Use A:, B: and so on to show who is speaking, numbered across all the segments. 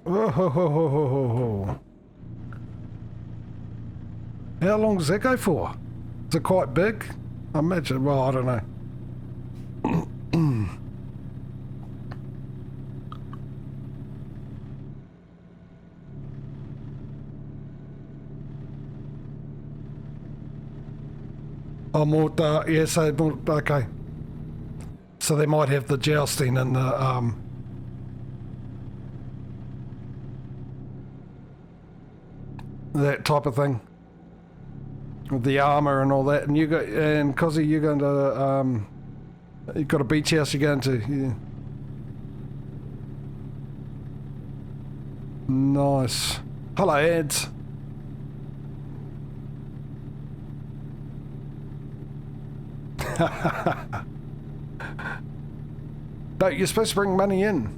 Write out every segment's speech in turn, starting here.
A: Oh, ho, ho, ho, ho, ho, ho. How long does that go for? Is it quite big? I imagine, well, I don't know. Oh, more, yeah, so, more, okay. So they might have the jousting and the, that type of thing. With the armour and all that. And you got, and Cozzy, you're going to, you've got a beach house you're going to, yeah. Nice. Hello, ads. No, you're supposed to bring money in.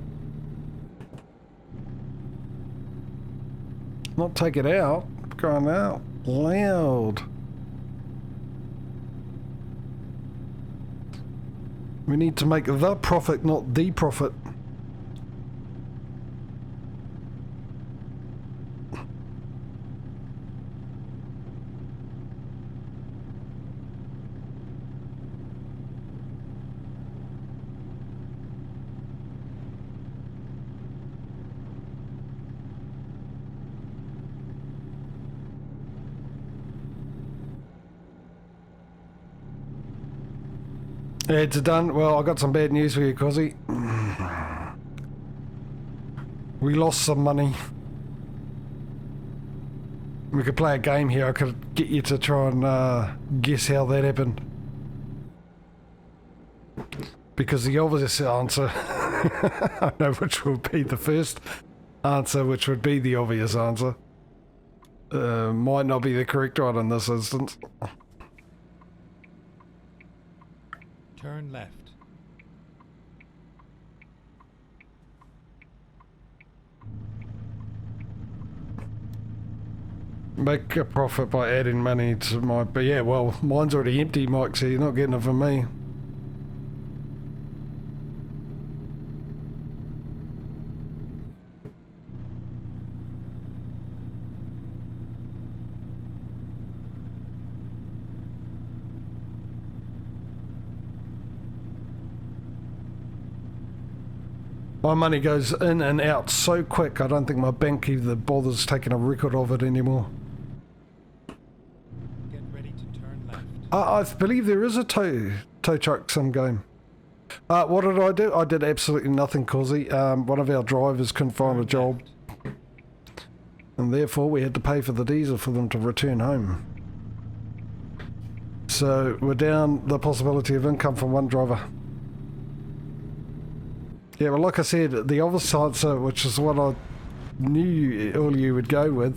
A: Not take it out. Going out loud. We need to make the profit, not the profit. It's done. Well, I got some bad news for you, Cozzy. We lost some money. We could play a game here. I could get you to try and guess how that happened. Because the obvious answer, I know which would be the first answer, which would be the obvious answer. Might not be the correct one in this instance.
B: Turn left.
A: Make a profit by adding money to my... But yeah, well, mine's already empty, Mike, so you're not getting it from me. My money goes in and out so quick, I don't think my bank even bothers taking a record of it anymore.
B: Get ready to turn left.
A: I believe there is a tow truck some game. What did I do? I did absolutely nothing, Cozzy. One of our drivers couldn't find a job. And therefore we had to pay for the diesel for them to return home. So we're down the possibility of income from one driver. Yeah, well, like I said, the obvious answer, which is what I knew all you would go with,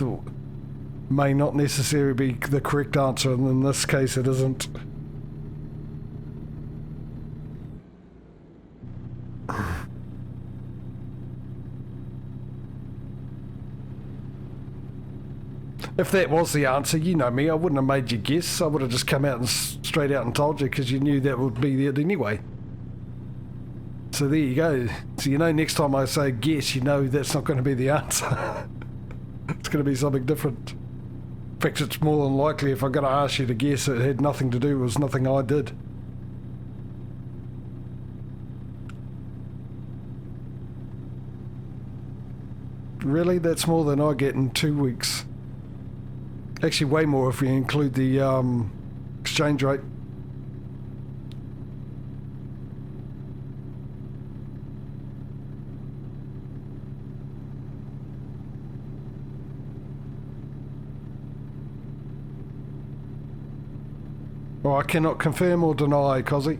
A: may not necessarily be the correct answer, and in this case it isn't. If that was the answer, you know me, I wouldn't have made you guess. I would have just come out and straight out and told you, because you knew that would be it anyway. So there you go. So you know next time I say guess, you know that's not going to be the answer. It's going to be something different. In fact, it's more than likely if I'm going to ask you to guess, it had nothing to do, it was nothing I did. Really? That's more than I get in 2 weeks. Actually way more if we include the exchange rate. Well, I cannot confirm or deny, Cozzy.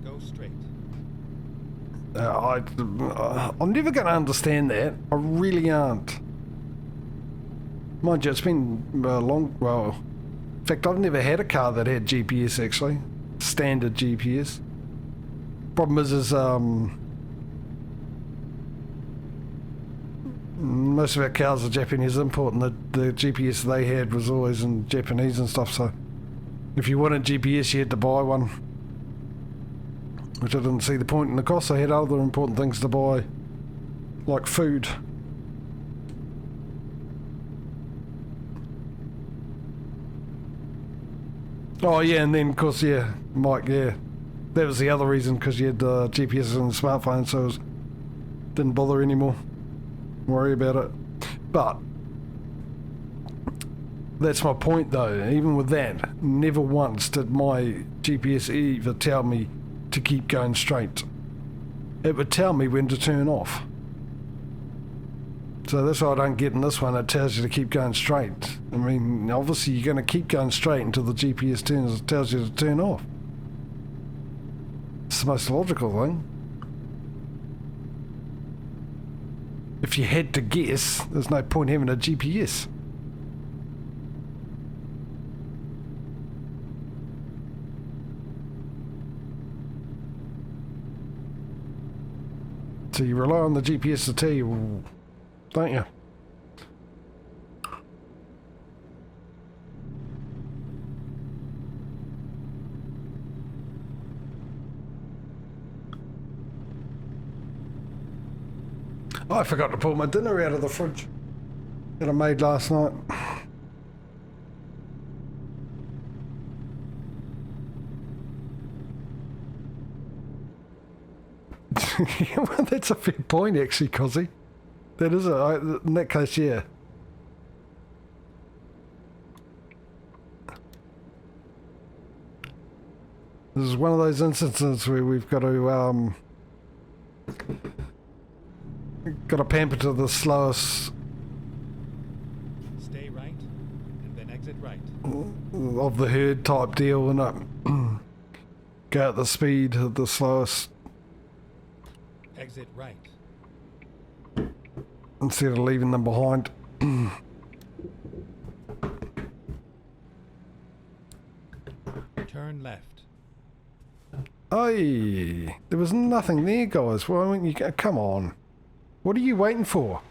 B: Go straight.
A: I'm never going to understand that. I really aren't. Mind you, it's been long, well... In fact, I've never had a car that had GPS, actually. Standard GPS. Problem is most of our cars are Japanese import, and the GPS they had was always in Japanese and stuff, so if you wanted GPS you had to buy one, which I didn't see the point in the cost. I had other important things to buy, like food. Oh yeah, and then of course, yeah, Mike, yeah, that was the other reason, because you had GPS on the smartphone, so it was, didn't bother anymore, worry about it. But that's my point though, even with that, never once did my GPS ever tell me to keep going straight. It would tell me when to turn off. So that's why I don't get in this one. It tells you to keep going straight. I mean, obviously you're going to keep going straight until the GPS tells you to turn off. It's the most logical thing. If you had to guess, there's no point having a GPS. So you rely on the GPS to tell you, don't you? Oh, I forgot to pull my dinner out of the fridge that I made last night. Well, that's a fair point, actually, Cozzy. That is in that case, yeah. This is one of those instances where we've got to pamper to the slowest
B: Stay right, and then exit right.
A: of the herd type deal, and go at the speed of the slowest
B: Exit right.
A: instead of leaving them behind.
B: Turn left.
A: Hey, there was nothing there, guys. Why wouldn't you go? Come on. What are you waiting for?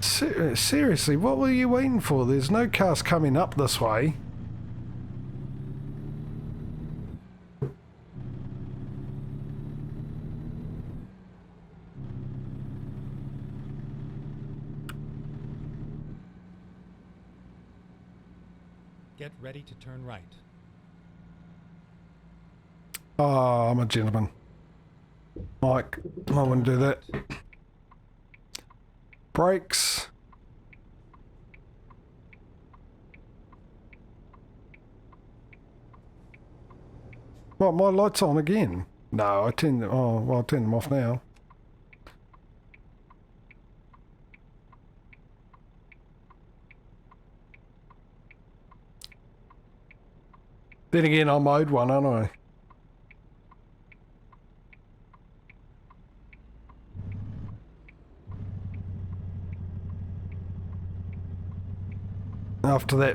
A: Seriously, what were you waiting for? There's no cars coming up this way.
B: Get ready to turn right.
A: Oh, I'm a gentleman. Mike, I wouldn't do that. Brakes. What, my light's on again? No, I turned them, oh, well, I'll turn them off now. Then again, I mowed one, aren't I? After that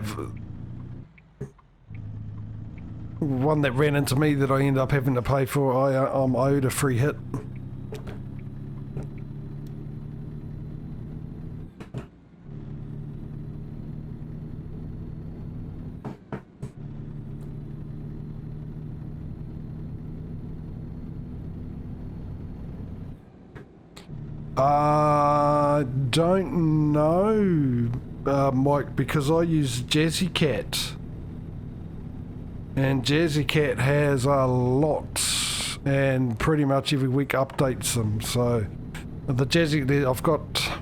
A: one that ran into me that I ended up having to pay for, I'm owed a free hit. I don't know, Mike, because I use jazzycat, and jazzycat has a lot, and pretty much every week updates them. So the I've got,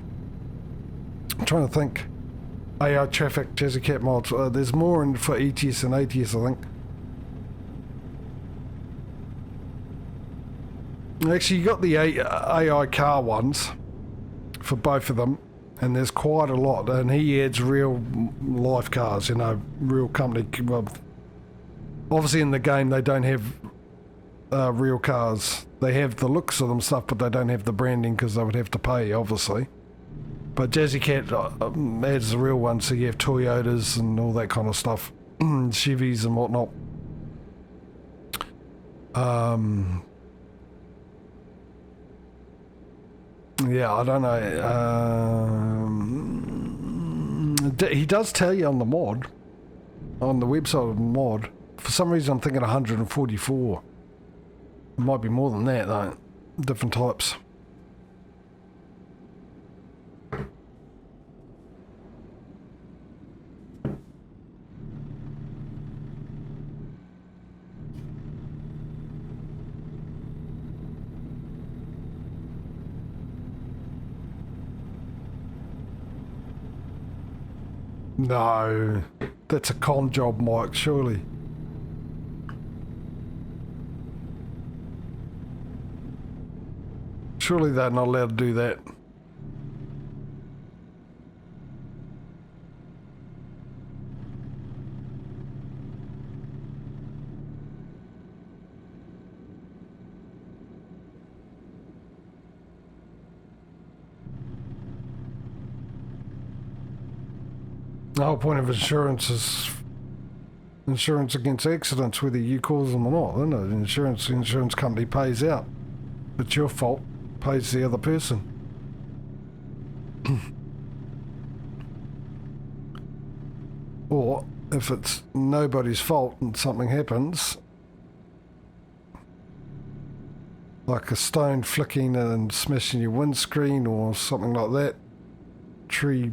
A: I'm trying to think, AI traffic jazzycat mods. There's more in for ETS and ATS, I think. Actually, you got the AI car ones for both of them, and there's quite a lot, and he adds real life cars, you know, real company. Well, obviously in the game they don't have real cars. They have the looks of them stuff, but they don't have the branding because they would have to pay, obviously. But jazzycat adds the real ones, so you have Toyotas and all that kind of stuff, Chevys and whatnot. Yeah, I don't know. He does tell you on the mod, on the website of the mod. For some reason, I'm thinking 144. It might be more than that, though. Different types. No, that's a con job, Mike, surely. Surely they're not allowed to do that. The whole point of insurance is insurance against accidents, whether you cause them or not. Isn't it? The insurance company pays out. If it's your fault, pays the other person. Or if it's nobody's fault and something happens, like a stone flicking and smashing your windscreen or something like that, tree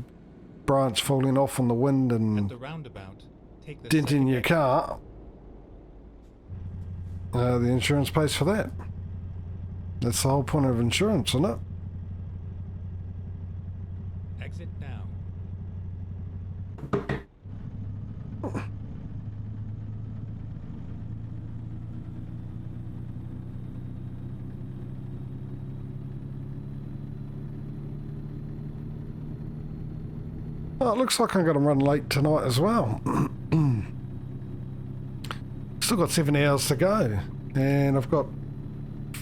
A: branch falling off on the wind and
B: the roundabout, take the
A: denting your car, the insurance pays for that. That's the whole point of insurance, isn't it?
B: Exit now.
A: Oh, it looks like I'm going to run late tonight as well. Still got 7 hours to go, and I've got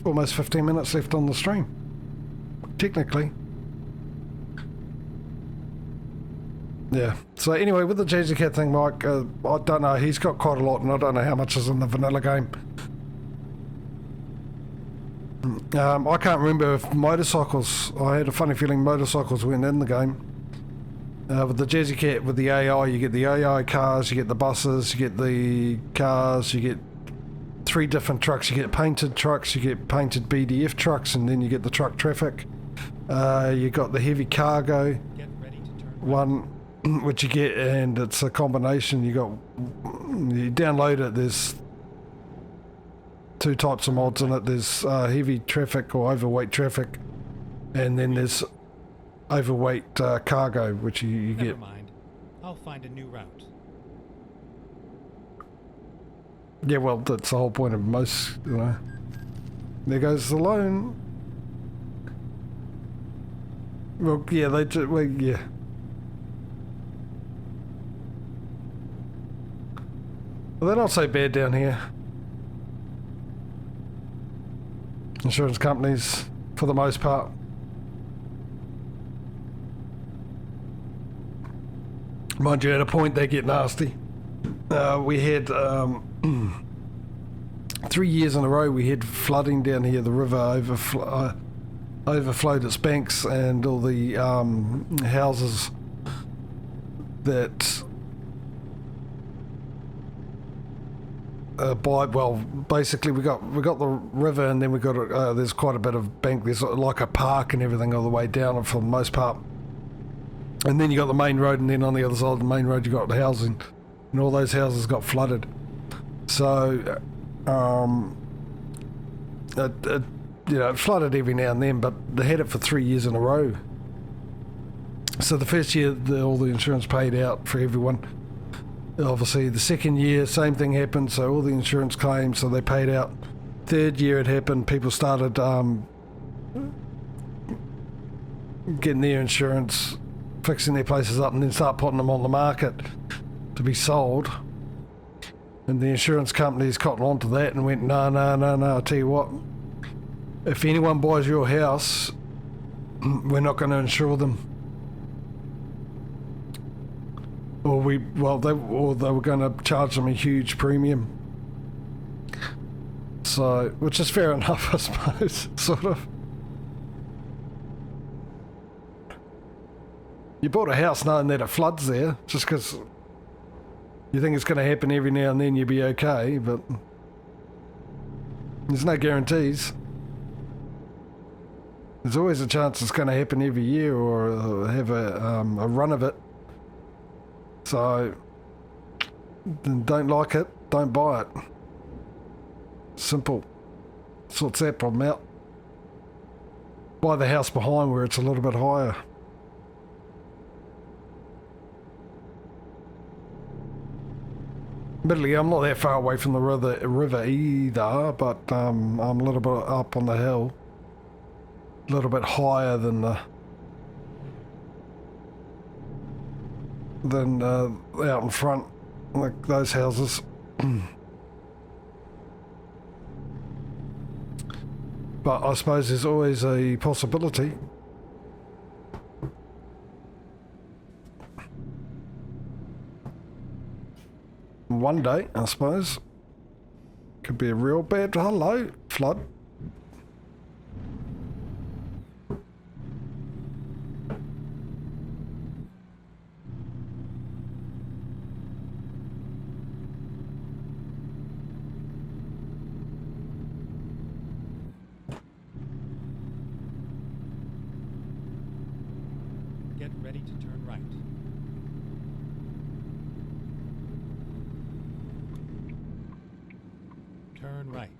A: almost 15 minutes left on the stream, technically. Yeah, so anyway, with the jazzycat thing, Mike, I don't know, he's got quite a lot, and I don't know how much is in the vanilla game. I can't remember if motorcycles, I had a funny feeling motorcycles weren't in the game. With the jazzycat, with the AI, you get the AI cars, you get the buses, you get the cars, you get 3 different trucks. You get painted trucks, you get painted BDF trucks, and then you get the truck traffic. You got the heavy cargo
B: Get ready to turn
A: one, which you get, and it's a combination. You download it, there's 2 types of mods in it. There's heavy traffic or overweight traffic, and then there's overweight cargo, which you get.
B: Never mind. I'll find a new route.
A: Yeah, well, that's the whole point of most, you know. There goes the loan. Well, yeah, they do, well, yeah. Well, they're not so bad down here. Insurance companies, for the most part. Mind you, at a point they get nasty. We had 3 years in a row we had flooding down here. The river overflowed its banks, and all the houses that basically we got the river, and then we got there's quite a bit of bank. There's like a park and everything all the way down for the most part. And then you got the main road, and then on the other side of the main road you got the housing, and all those houses got flooded. So, it flooded every now and then, but they had it for 3 years in a row. So the first year, all the insurance paid out for everyone. Obviously, the second year, same thing happened, so all the insurance claims, so they paid out. Third year it happened, people started getting their insurance, fixing their places up, and then start putting them on the market to be sold. And the insurance companies cottoned on to that and went, no, I'll tell you what, if anyone buys your house, we're not going to insure them. Or they were going to charge them a huge premium. So, which is fair enough, I suppose, sort of. You bought a house knowing that it floods there, just because you think it's going to happen every now and then, you'll be okay, but there's no guarantees. There's always a chance it's going to happen every year or have a run of it. So, then don't like it, don't buy it. Simple. Sorts that problem out. Buy the house behind where it's a little bit higher. Admittedly, I'm not that far away from the river either, but I'm a little bit up on the hill. A little bit higher than out in front, like those houses. But I suppose there's always a possibility. One day, I suppose, could be a real bad flood.
B: Get ready to turn right. Turn right.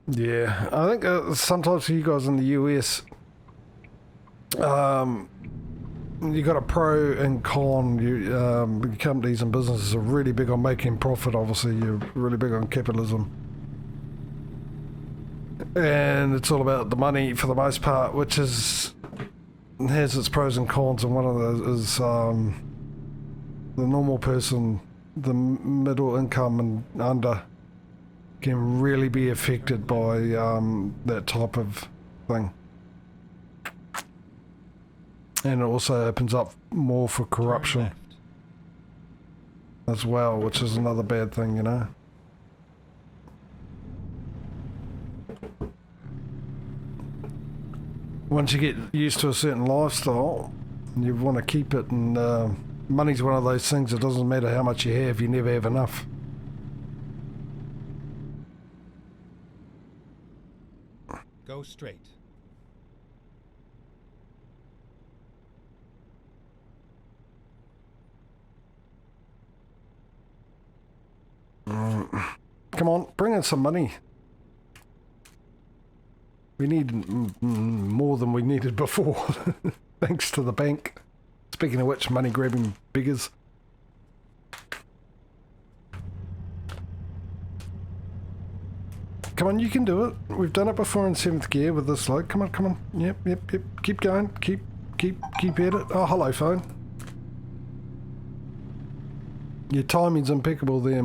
A: Yeah, I think sometimes for you guys in the US, you got a pro and con. Companies and businesses are really big on making profit. Obviously, you're really big on capitalism, and it's all about the money for the most part, which has its pros and cons. And one of those is the normal person, the middle income and under, can really be affected by that type of thing. And it also opens up more for corruption as well, which is another bad thing, you know. Once you get used to a certain lifestyle, you want to keep it, and money's one of those things. It doesn't matter how much you have, you never have enough.
B: Go straight.
A: Come on, bring in some money. We need more than we needed before, thanks to the bank. Speaking of which, money grabbing beggars. Come on, you can do it. We've done it before in 7th gear with this load. Come on, come on. Yep. Keep going. Keep at it. Oh, hello, phone. Your timing's impeccable there.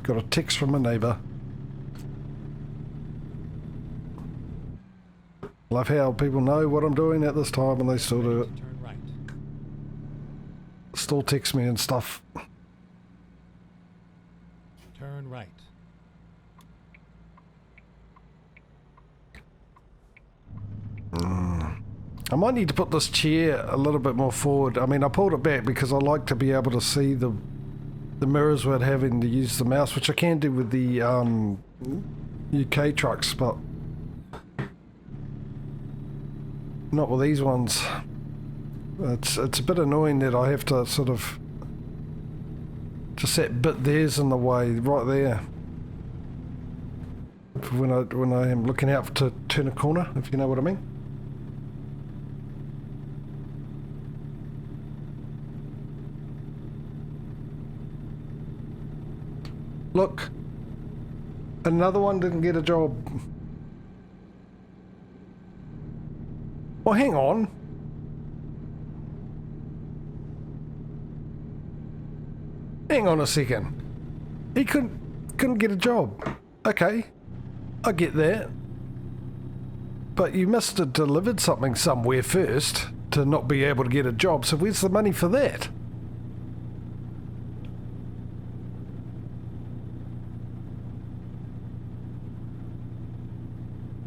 A: Got a text from a neighbour. Love how people know what I'm doing at this time and they still do it.
B: Turn right.
A: Still text me and stuff.
B: Turn right.
A: I might need to put this chair a little bit more forward. I mean, I pulled it back because I like to be able to see the mirrors without having to use the mouse, which I can do with the UK trucks, but not with these ones. It's a bit annoying that I have to sort of just that bit there's in the way right there when I am looking out to turn a corner, if you know what I mean. Look, another one didn't get a job. Well, hang on. Hang on a second. He couldn't get a job. Okay, I get that. But you must have delivered something somewhere first to not be able to get a job. So where's the money for that?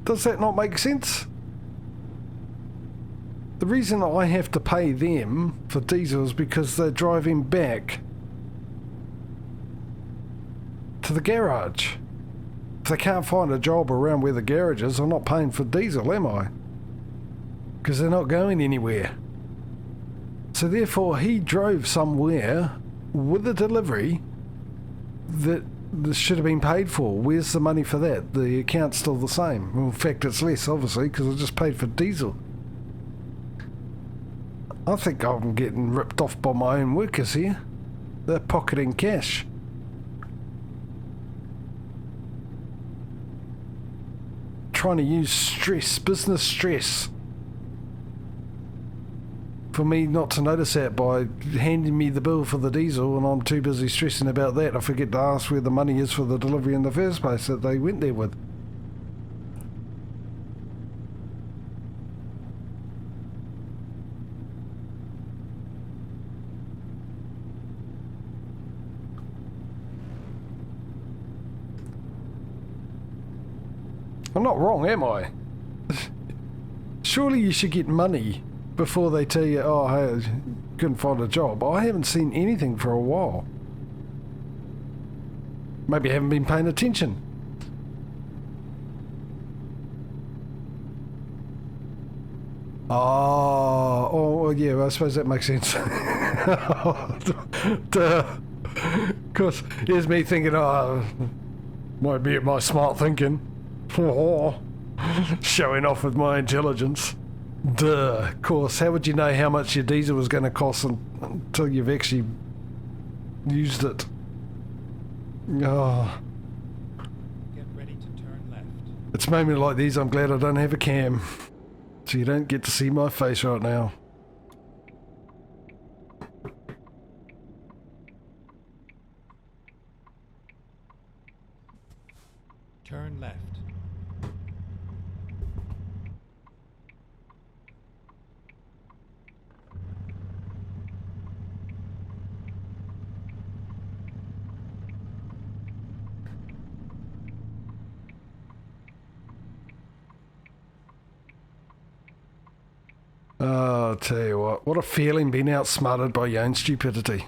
A: Does that not make sense? The reason I have to pay them for diesel is because they're driving back to the garage. If they can't find a job around where the garage is, I'm not paying for diesel, am I? Because they're not going anywhere. So therefore, he drove somewhere with a delivery that this should have been paid for. Where's the money for that? The account's still the same. Well, in fact, it's less, obviously, because I just paid for diesel. I think I'm getting ripped off by my own workers here. They're pocketing cash. Trying to use stress, business stress, for me not to notice that by handing me the bill for the diesel, and I'm too busy stressing about that I forget to ask where the money is for the delivery in the first place that they went there with. I'm not wrong, am I? Surely you should get money before they tell you, oh, hey, couldn't find a job. I haven't seen anything for a while. Maybe I haven't been paying attention. Oh, yeah, I suppose that makes sense. Duh. Of course, here's me thinking, oh, might be my smart thinking. Showing off with my intelligence. Duh, of course. How would you know how much your diesel was going to cost until you've actually used it? Oh.
B: Get ready to turn left.
A: It's moments like these I'm glad I don't have a cam. So you don't get to see my face right now.
B: Turn left.
A: Oh, I'll tell you what a feeling being outsmarted by your own stupidity.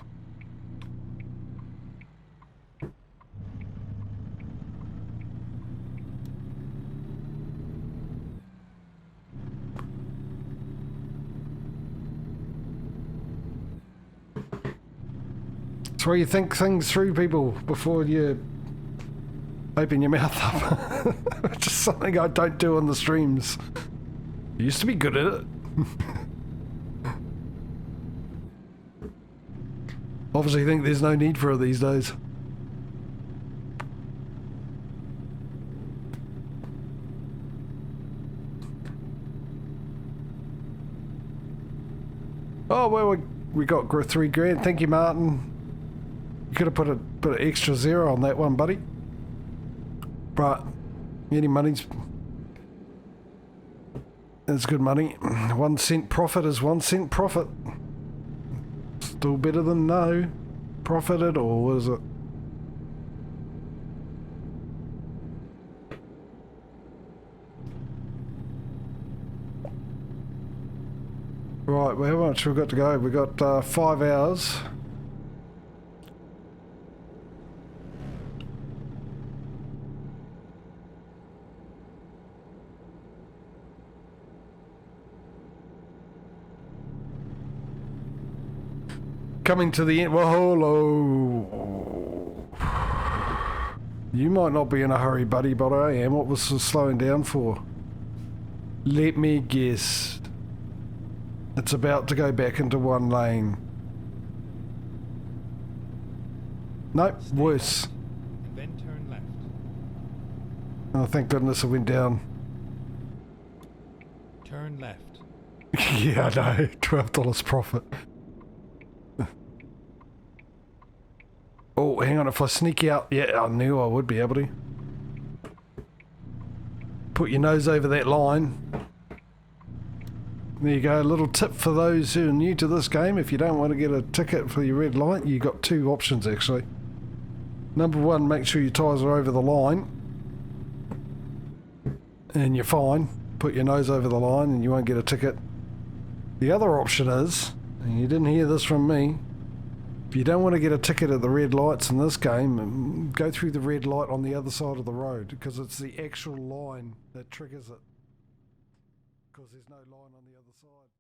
A: That's why you think things through, people, before you open your mouth up. It's just something I don't do on the streams. I used to be good at it. Obviously think there's no need for it these days. Oh well, we got $3,000. Thank you, Martin. You could have put an extra zero on that one, buddy. But any money's it's good money. 1 cent profit is 1 cent profit. Still better than no profit at all, is it? Right, well, how much we've got to go? We've got 5 hours. Coming to the end. Well, hello. You might not be in a hurry, buddy, but I am. What was the slowing down for? Let me guess. It's about to go back into 1 lane. Nope, worse.
B: And then turn left.
A: Oh, thank goodness it went down.
B: Turn left.
A: Yeah, I know. $12 profit. Oh, hang on, if I sneak out... Yeah, I knew I would be able to. Put your nose over that line. There you go, a little tip for those who are new to this game. If you don't want to get a ticket for your red light, you've got 2 options actually. Number 1, make sure your tyres are over the line. And you're fine. Put your nose over the line and you won't get a ticket. The other option is, and you didn't hear this from me, if you don't want to get a ticket at the red lights in this game, go through the red light on the other side of the road, because it's the actual line that triggers it. Because there's no line on the other side.